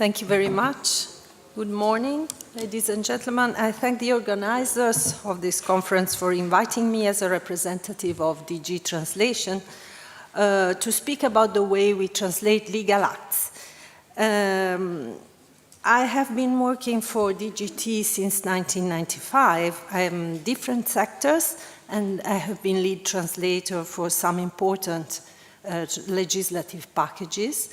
Thank you very much. Good morning, ladies and gentlemen. I thank the organizers of this conference for inviting me as a representative of DG Translation to speak about the way we translate legal acts. I have been working for DGT since 1995. I am in different sectors, and I have been lead translator for some important legislative packages.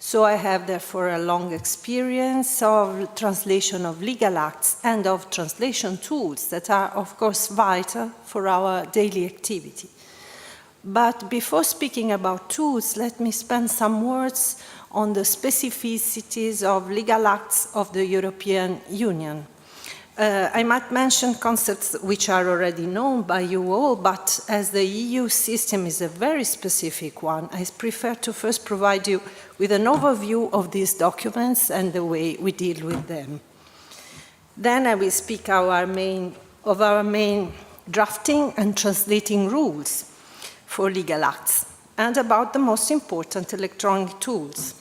So I have therefore a long experience of translation of legal acts and of translation tools that are, of course, vital for our daily activity. But before speaking about tools, let me spend some words on the specificities of legal acts of the European Union. I might mention concepts which are already known by you all, but as the EU system is a very specific one, I prefer to first provide you with an overview of these documents and the way we deal with them. Then I will speak of our main drafting and translating rules for legal acts, and about the most important electronic tools.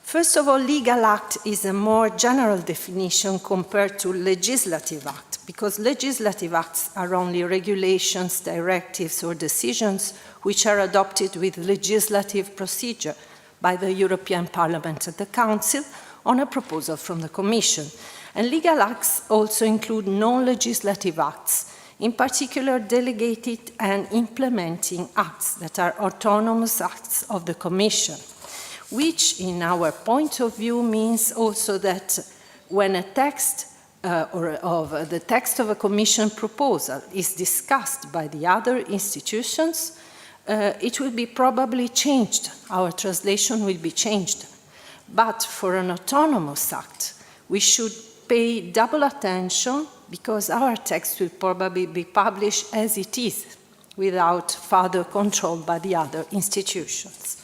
First of all, legal act is a more general definition compared to legislative act, because legislative acts are only regulations, directives, or decisions which are adopted with legislative procedure by the European Parliament and the Council on a proposal from the Commission. And legal acts also include non-legislative acts, in particular delegated and implementing acts that are autonomous acts of the Commission, which in our point of view means also that when a text the text of a Commission proposal is discussed by the other institutions, it will be probably changed. Our translation will be changed. But for an autonomous act, we should pay double attention because our text will probably be published as it is, without further control by the other institutions.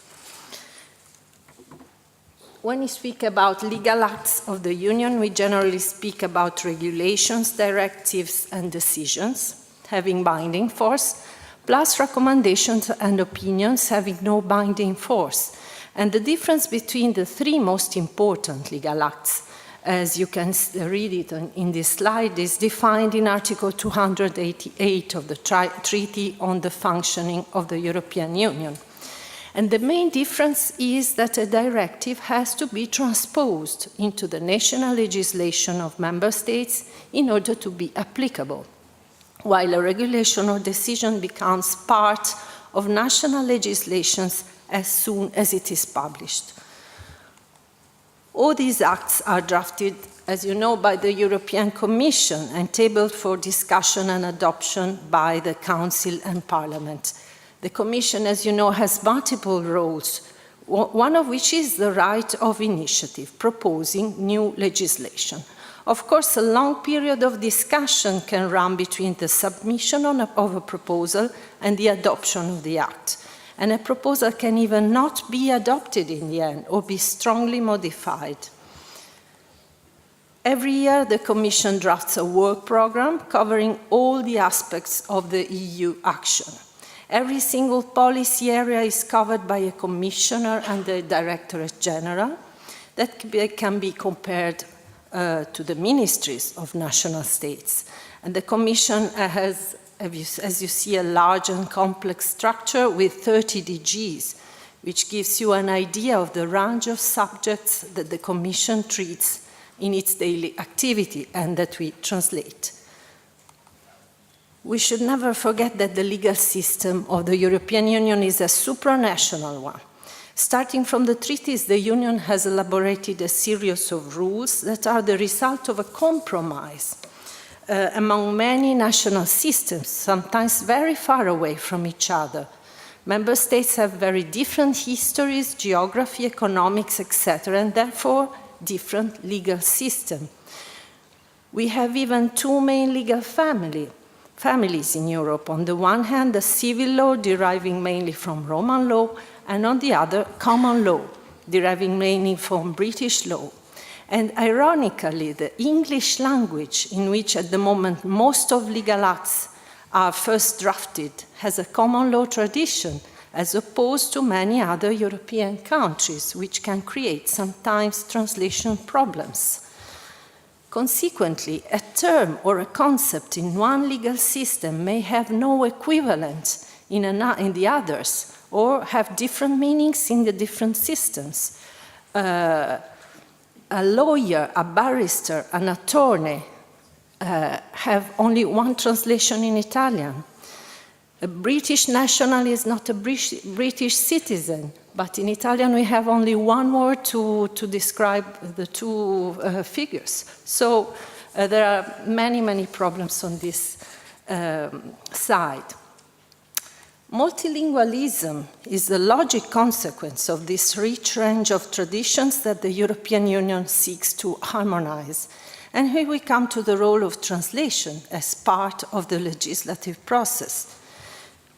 When we speak about legal acts of the Union, we generally speak about regulations, directives, and decisions having binding force, plus recommendations and opinions having no binding force. And the difference between the three most important legal acts, as you can read it in this slide, is defined in Article 288 of the Treaty on the Functioning of the European Union. And the main difference is that a directive has to be transposed into the national legislation of member states in order to be applicable, while a regulation or decision becomes part of national legislations as soon as it is published. All these acts are drafted, as you know, by the European Commission and tabled for discussion and adoption by the Council and Parliament. The Commission, as you know, has multiple roles, one of which is the right of initiative, proposing new legislation. Of course, a long period of discussion can run between the submission of a proposal and the adoption of the act. And a proposal can even not be adopted in the end or be strongly modified. Every year, the Commission drafts a work program covering all the aspects of the EU action. Every single policy area is covered by a commissioner and the Directorate General that can be compared to the ministries of national states. And the Commission has, as you see, a large and complex structure with 30 DGs, which gives you an idea of the range of subjects that the Commission treats in its daily activity and that we translate. We should never forget that the legal system of the European Union is a supranational one. Starting from the treaties, the Union has elaborated a series of rules that are the result of a compromise among many national systems, sometimes very far away from each other. Member states have very different histories, geography, economics, etc., and therefore different legal systems. We have even two main legal families in Europe. On the one hand, the civil law deriving mainly from Roman law, and on the other, common law, deriving mainly from British law. And ironically, the English language, in which at the moment most of legal acts are first drafted, has a common law tradition, as opposed to many other European countries, which can create sometimes translation problems. Consequently, a term or a concept in one legal system may have no equivalent in the others, or have different meanings in the different systems. A lawyer, a barrister, an attorney have only one translation in Italian. A British national is not a British citizen, but in Italian we have only one word to describe the two figures. So there are many, many problems on this side. Multilingualism is the logic consequence of this rich range of traditions that the European Union seeks to harmonize. And here we come to the role of translation as part of the legislative process.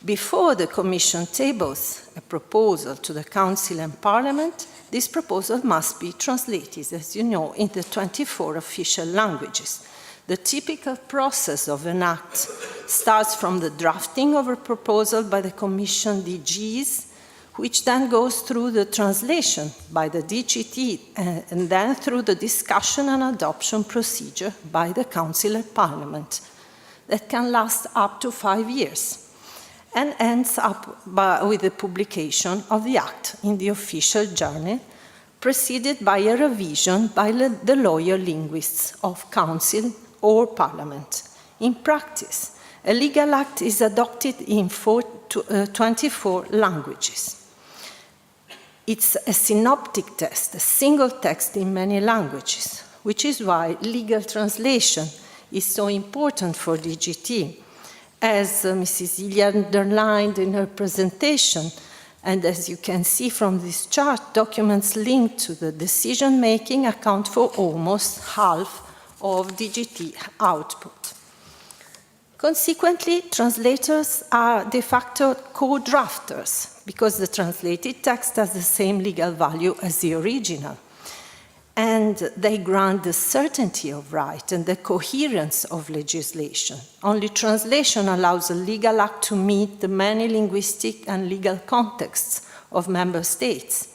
Before the Commission tables a proposal to the Council and Parliament, this proposal must be translated, as you know, in the 24 official languages. The typical process of an act starts from the drafting of a proposal by the Commission DGs, which then goes through the translation by the DGT, and then through the discussion and adoption procedure by the Council and Parliament. That can last up to 5 years, and ends up with the publication of the Act in the official journal, preceded by a revision by the lawyer linguists of Council or Parliament. In practice, a legal act is adopted in 24 languages. It's a synoptic text, a single text in many languages, which is why legal translation is so important for DGT. As Mrs. Ilya underlined in her presentation, and as you can see from this chart, documents linked to the decision-making account for almost half of DGT output. Consequently, translators are de facto co-drafters, because the translated text has the same legal value as the original. And they grant the certainty of right and the coherence of legislation. Only translation allows a legal act to meet the many linguistic and legal contexts of member states.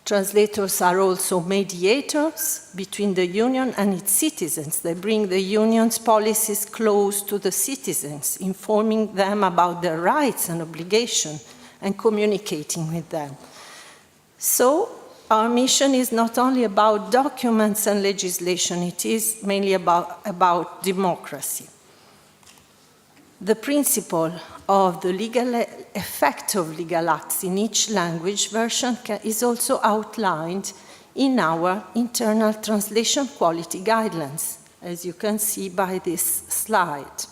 Translators are also mediators between the Union and its citizens. They bring the Union's policies close to the citizens, informing them about their rights and obligations, and communicating with them. So, our mission is not only about documents and legislation, it is mainly about democracy. The principle of the legal effect of legal acts in each language version is also outlined in our internal translation quality guidelines, as you can see by this slide.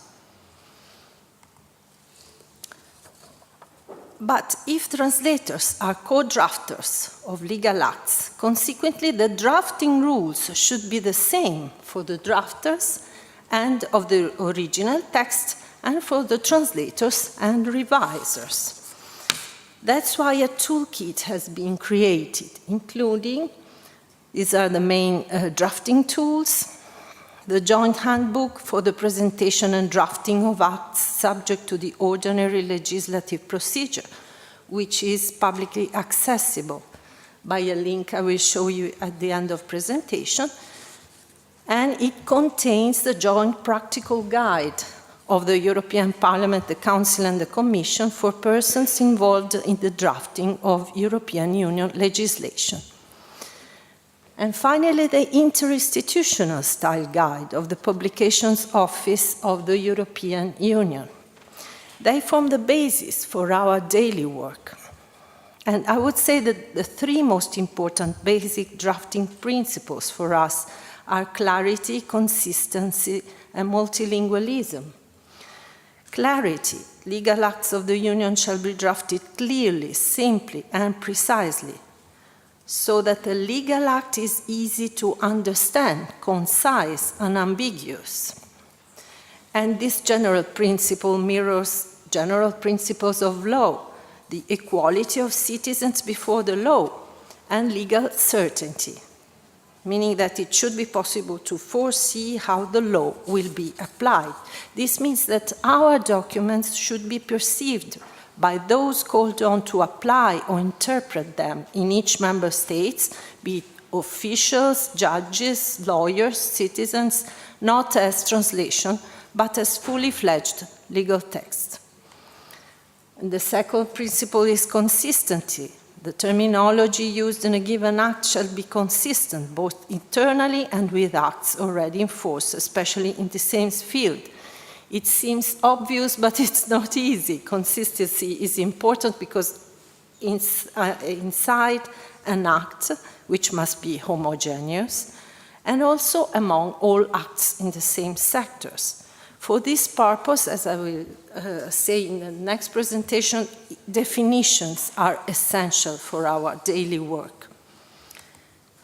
But if translators are co-drafters of legal acts, consequently the drafting rules should be the same for the drafters and of the original text and for the translators and revisers. That's why a toolkit has been created, including, these are the main drafting tools, the joint handbook for the presentation and drafting of acts subject to the ordinary legislative procedure, which is publicly accessible by a link I will show you at the end of presentation. And it contains the joint practical guide of the European Parliament, the Council and the Commission for persons involved in the drafting of European Union legislation. And finally, the interinstitutional style guide of the Publications Office of the European Union. They form the basis for our daily work. And I would say that the three most important basic drafting principles for us are clarity, consistency, and multilingualism. Clarity. Legal acts of the Union shall be drafted clearly, simply, and precisely, so that the legal act is easy to understand, concise, and unambiguous. And this general principle mirrors general principles of law, the equality of citizens before the law, and legal certainty, meaning that it should be possible to foresee how the law will be applied. This means that our documents should be perceived by those called on to apply or interpret them in each member state, be it officials, judges, lawyers, citizens, not as translation, but as fully fledged legal text. And the second principle is consistency. The terminology used in a given act shall be consistent, both internally and with acts already in force, especially in the same field. It seems obvious, but it's not easy. Consistency is important because inside an act, which must be homogeneous, and also among all acts in the same sectors. For this purpose, as I will say in the next presentation, definitions are essential for our daily work.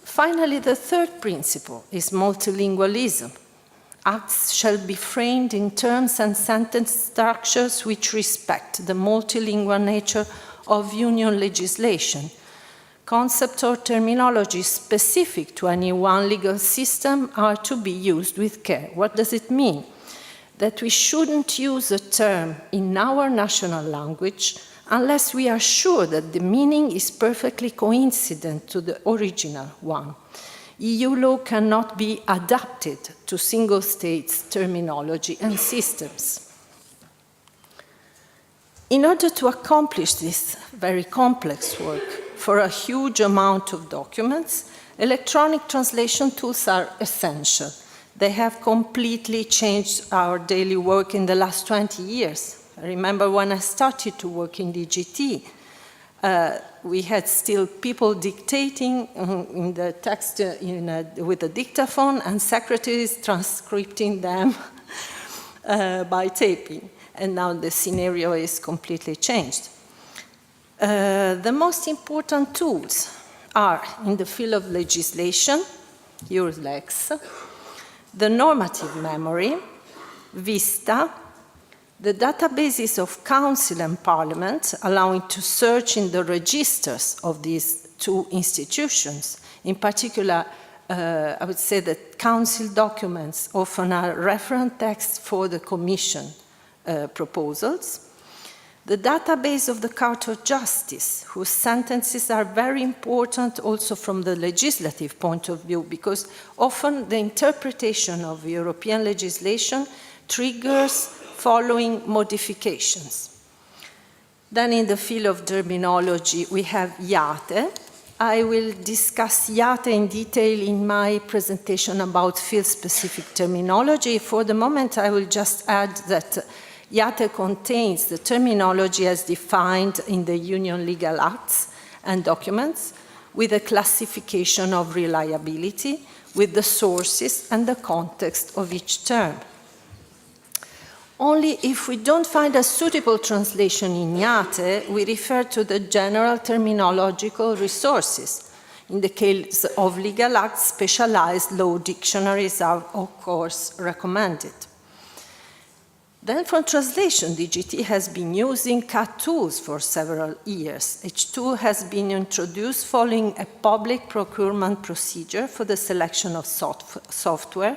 Finally, the third principle is multilingualism. Acts shall be framed in terms and sentence structures which respect the multilingual nature of union legislation. Concepts or terminology specific to any one legal system are to be used with care. What does it mean? That we shouldn't use a term in our national language unless we are sure that the meaning is perfectly coincident to the original one. EU law cannot be adapted to single states' terminology and systems. In order to accomplish this very complex work for a huge amount of documents, electronic translation tools are essential. They have completely changed our daily work in the last 20 years. I remember when I started to work in DGT, we had still people dictating in the text with a dictaphone and secretaries transcripting them by taping. And now the scenario is completely changed. The most important tools are in the field of legislation, your lex, the normative memory, VISTA, the databases of Council and Parliament, allowing to search in the registers of these two institutions. In particular, I would say that Council documents often are reference text for the Commission proposals. The database of the Court of Justice, whose sentences are very important also from the legislative point of view, because often the interpretation of European legislation triggers following modifications. Then in the field of terminology, we have IATE. I will discuss IATE in detail in my presentation about field-specific terminology. For the moment, I will just add that IATE contains the terminology as defined in the Union legal acts and documents, with a classification of reliability, with the sources and the context of each term. Only if we don't find a suitable translation in IATE, we refer to the general terminological resources. In the case of legal acts, specialized law dictionaries are, of course, recommended. Then for translation, DGT has been using CAT tools for several years. Each tool has been introduced following a public procurement procedure for the selection of software.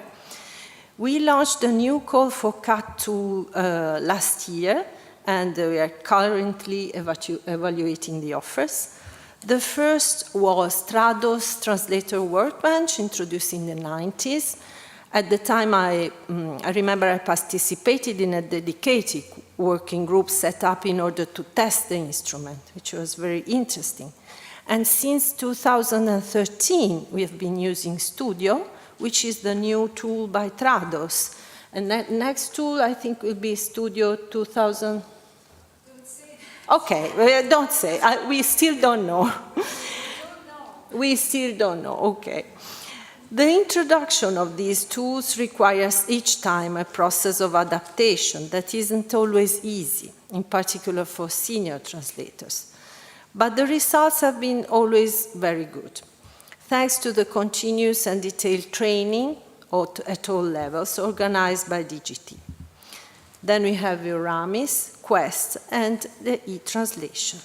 We launched a new call for CAT tool last year, and we are currently evaluating the offers. The first was Trados Translator Workbench, introduced in the 90s. At the time, I remember I participated in a dedicated working group set up in order to test the instrument, which was very interesting. And since 2013, we have been using Studio, which is the new tool by Trados. And that next tool, I think, will be Studio 2000. Don't say. Okay, don't say. We still don't know. We still don't know, okay. The introduction of these tools requires each time a process of adaptation that isn't always easy, in particular for senior translators. But the results have been always very good, thanks to the continuous and detailed training at all levels organized by DGT. Then we have Euramis, Quest, and the e-translation.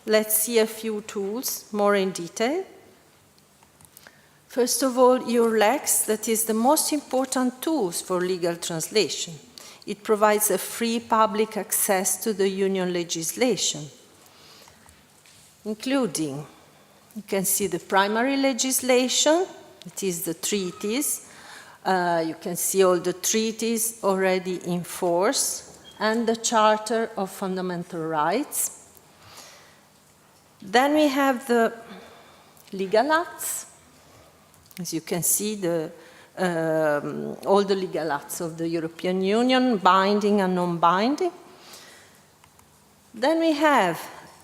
Let's see a few tools more in detail. First of all, your lex, that is the most important tools for legal translation. It provides a free public access to the Union legislation, including, you can see the primary legislation, it is the treaties. You can see all the treaties already in force, and the Charter of Fundamental Rights. Then we have the legal acts. As you can see, all the legal acts of the European Union, binding and non-binding. Then we have,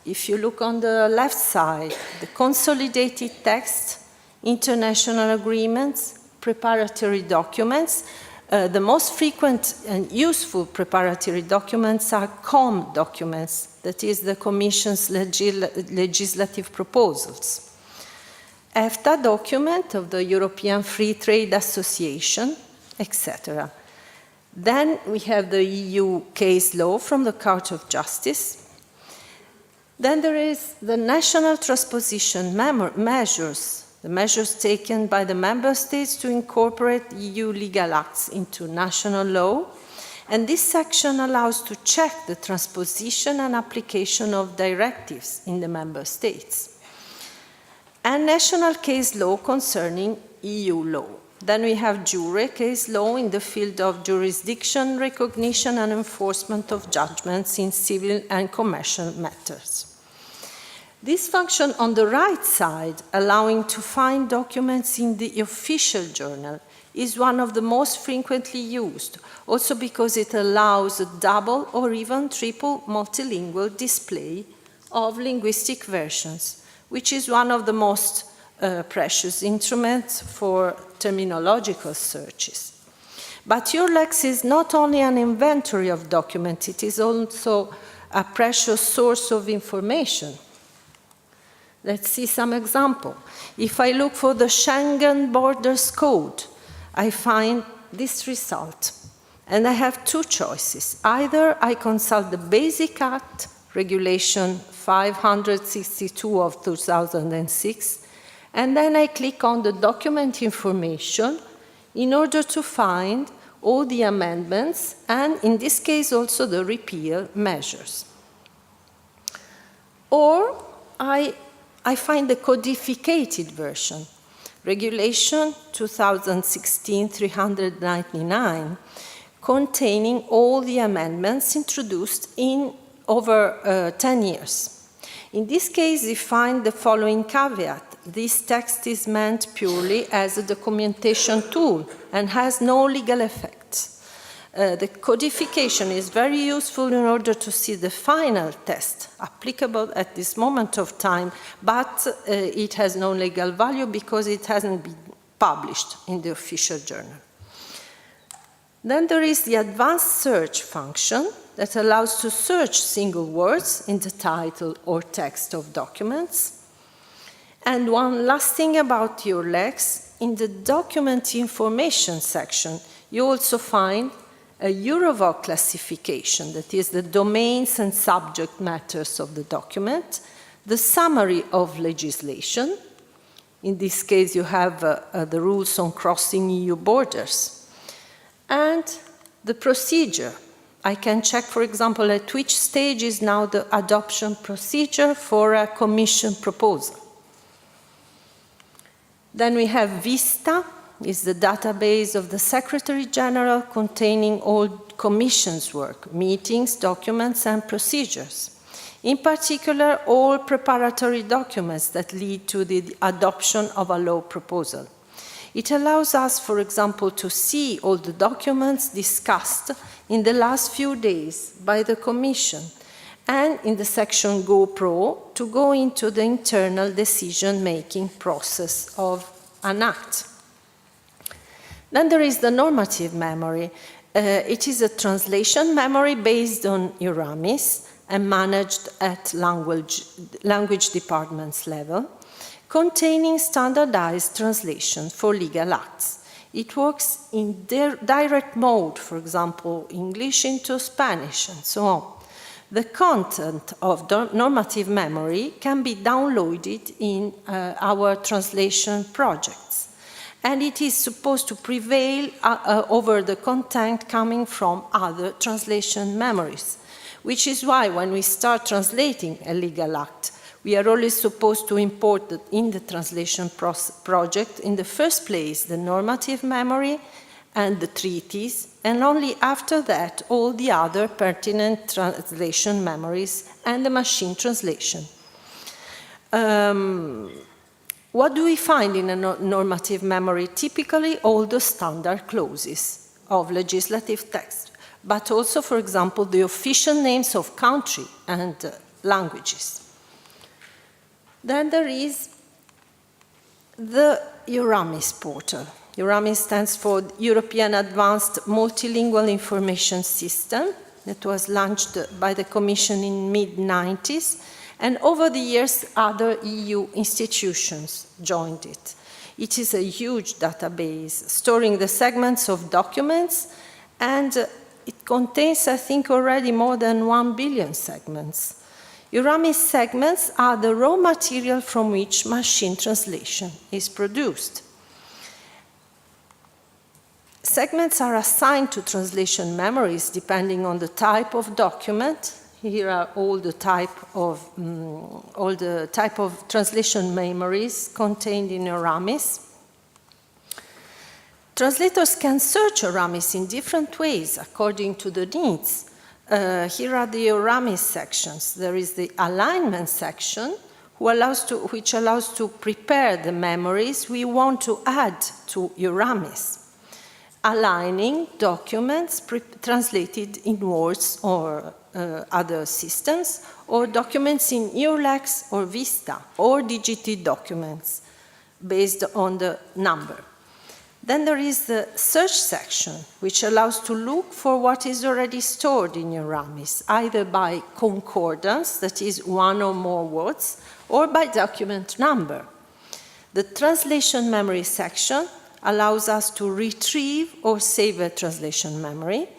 if you look on the left side, the consolidated text, international agreements, preparatory documents. The most frequent and useful preparatory documents are COM documents, that is the Commission's legislative proposals. EFTA document of the European Free Trade Association, etc. Then we have the EU case law from the Court of Justice. Then there is the national transposition measures, the measures taken by the member states to incorporate EU legal acts into national law. And this section allows to check the transposition and application of directives in the member states. And national case law concerning EU law. Then we have jure case law in the field of jurisdiction, recognition, and enforcement of judgments in civil and commercial matters. This function on the right side, allowing to find documents in the official journal, is one of the most frequently used, also because it allows a double or even triple multilingual display of linguistic versions, which is one of the most precious instruments for terminological searches. But EURLEX is not only an inventory of documents, it is also a precious source of information. Let's see some example. If I look for the Schengen Borders Code, I find this result. And I have two choices. Either I consult the Basic Act, Regulation 562 of 2006, and then I click on the document information in order to find all the amendments, and in this case also the repeal measures. Or I find the codificated version, Regulation 2016-399, containing all the amendments introduced in over 10 years. In this case, we find the following caveat. This text is meant purely as a documentation tool and has no legal effects. The codification is very useful in order to see the final text applicable at this moment of time, but it has no legal value because it hasn't been published in the official journal. Then there is the advanced search function that allows to search single words in the title or text of documents. And one last thing about EURLEX, in the document information section, you also find a Eurovoc classification, that is the domains and subject matters of the document, the summary of legislation. In this case, you have the rules on crossing EU borders. And the procedure. I can check, for example, at which stage is now the adoption procedure for a Commission proposal. Then we have VISTA, is the database of the Secretary General containing all Commission's work, meetings, documents, and procedures. In particular, all preparatory documents that lead to the adoption of a law proposal. It allows us, for example, to see all the documents discussed in the last few days by the Commission, and in the section Go Pro, to go into the internal decision-making process of an act. Then there is the normative memory. It is a translation memory based on EURAMIS and managed at language departments level, containing standardized translation for legal acts. It works in direct mode, for example, English into Spanish, and so on. The content of the normative memory can be downloaded in our translation projects. and it is supposed to prevail over the content coming from other translation memories, which is why when we start translating a legal act, we are always supposed to import in the translation project, in the first place, the normative memory and the treaties, and only after that, all the other pertinent translation memories and the machine translation. What do we find in a normative memory? Typically, all the standard clauses of legislative text, but also, for example, the official names of country and languages. Then there is the Euramis portal. Euramis stands for European Advanced Multilingual Information System. That was launched by the Commission in mid-90s, and over the years, other EU institutions joined it. It is a huge database storing the segments of documents, and it contains, I think, already more than 1 billion segments. Euramis segments are the raw material from which machine translation is produced. Segments are assigned to translation memories depending on the type of document. Here are all the type of translation memories contained in Euramis. Translators can search Euramis in different ways according to the needs. Here are the Euramis sections. There is the alignment section, which allows to prepare the memories we want to add to Euramis, aligning documents translated in Words or other systems, or documents in EURLEX or Vista, or DGT documents based on the number. Then there is the search section, which allows to look for what is already stored in Euramis, either by concordance, that is one or more words, or by document number. The translation memory section allows us to retrieve or save a translation memory.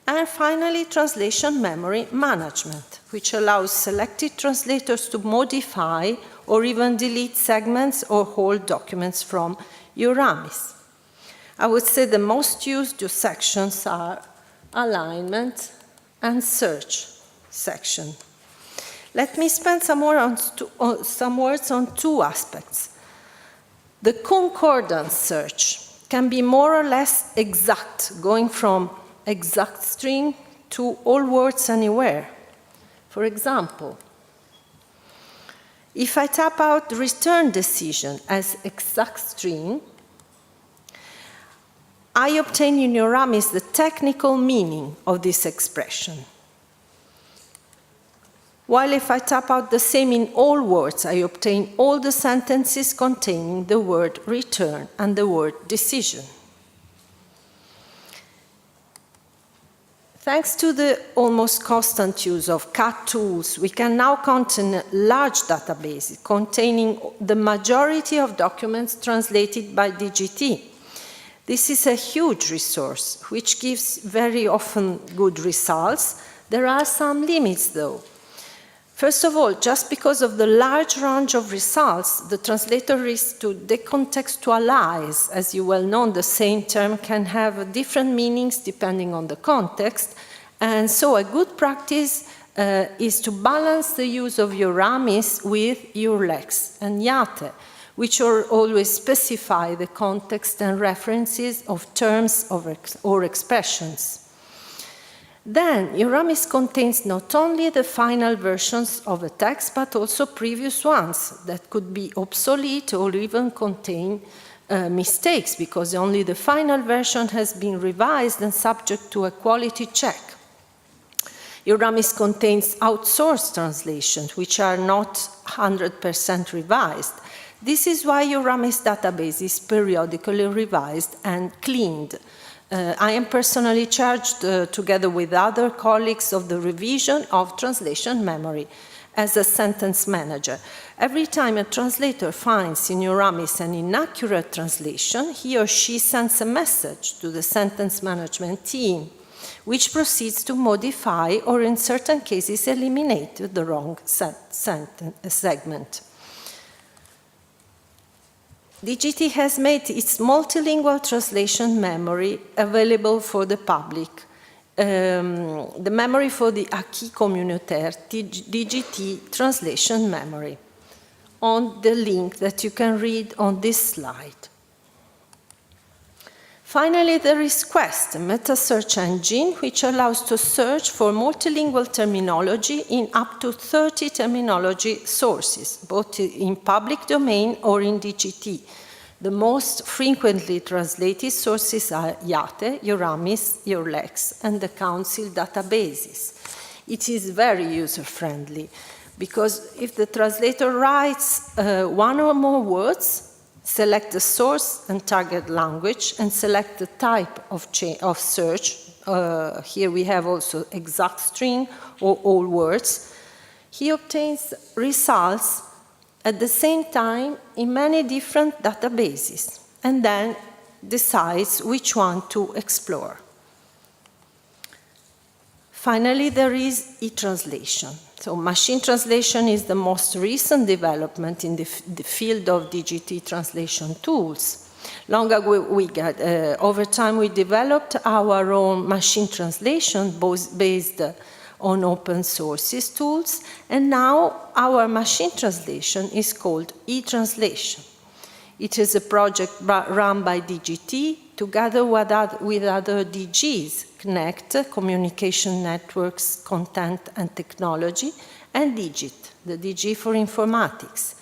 And finally, translation memory management, which allows selected translators to modify or even delete segments or whole documents from Euramis. I would say the most used two sections are alignment and search section. Let me spend some words on two aspects. The concordance search can be more or less exact, going from exact string to all words anywhere. For example, if I type out return decision as exact string, I obtain in Euramis the technical meaning of this expression. While if I type out the same in all words, I obtain all the sentences containing the word return and the word decision. Thanks to the almost constant use of CAT tools, we can now count in a large database containing the majority of documents translated by DGT. This is a huge resource, which gives very often good results. There are some limits, though. First of all, just because of the large range of results, the translator risks to decontextualize. As you well know, the same term can have different meanings depending on the context. And so a good practice is to balance the use of Euramis with EURLEX and IATE, which always specify the context and references of terms or expressions. Then, Euramis contains not only the final versions of a text, but also previous ones that could be obsolete or even contain mistakes, because only the final version has been revised and subject to a quality check. Euramis contains outsourced translations, which are not 100% revised. This is why Euramis database is periodically revised and cleaned. I am personally charged, together with other colleagues, of the revision of translation memory as a sentence manager. Every time a translator finds in Euramis an inaccurate translation, he or she sends a message to the sentence management team, which proceeds to modify or, in certain cases, eliminate the wrong segment. DGT has made its multilingual translation memory available for the public. The memory for the acquis communautaire, DGT translation memory, on the link that you can read on this slide. Finally, there is Quest, a meta-search engine which allows to search for multilingual terminology in up to 30 terminology sources, both in public domain or in DGT. The most frequently translated sources are IATE, Euramis, Eurlex, and the Council databases. It is very user-friendly because if the translator writes one or more words, select the source and target language, and select the type of search. Here we have also exact string or all words. He obtains results at the same time in many different databases, and then decides which one to explore. Finally, there is e-translation. So machine translation is the most recent development in the field of DGT translation tools. Long ago, over time, we developed our own machine translation based on open sources tools, and now our machine translation is called e-translation. It is a project run by DGT together with other DGs, CNECT, Communication Networks, Content and Technology, and DIGIT, the DG for Informatics.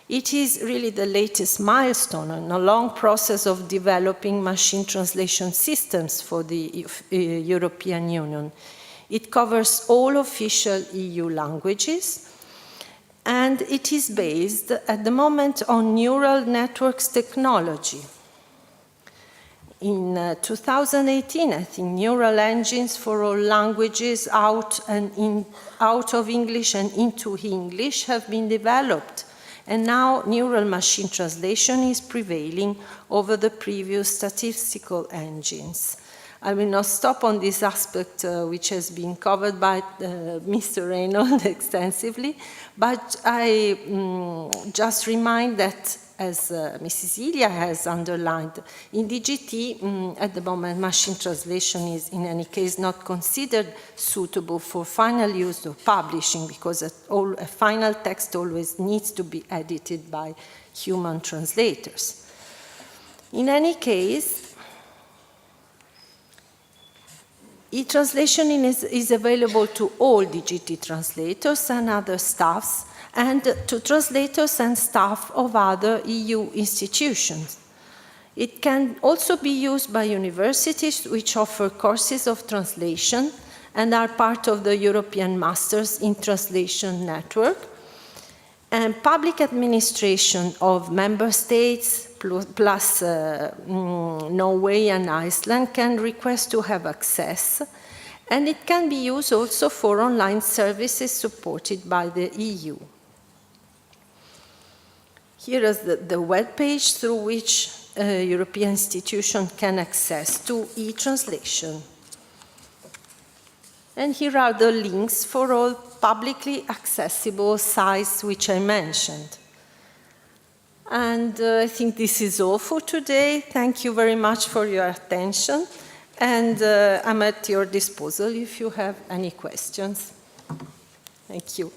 It is really the latest milestone in a long process of developing machine translation systems for the European Union. It covers all official EU languages, and it is based at the moment on neural networks technology. In 2018, I think neural engines for all languages out of English and into English have been developed. And now neural machine translation is prevailing over the previous statistical engines. I will not stop on this aspect, which has been covered by Mr. Reynolds extensively, but I just remind that, as Mrs. Ilya has underlined, in DGT, at the moment, machine translation is, in any case, not considered suitable for final use or publishing, because a final text always needs to be edited by human translators. In any case, e-translation is available to all DGT translators and other staffs, and to translators and staff of other EU institutions. It can also be used by universities which offer courses of translation and are part of the European Masters in Translation Network. And public administration of member states plus Norway and Iceland can request to have access, and it can be used also for online services supported by the EU. Here is the web page through which a European institution can access to e-translation. And here are the links for all publicly accessible sites which I mentioned. And I think this is all for today. Thank you very much for your attention. And I'm at your disposal if you have any questions. Thank you.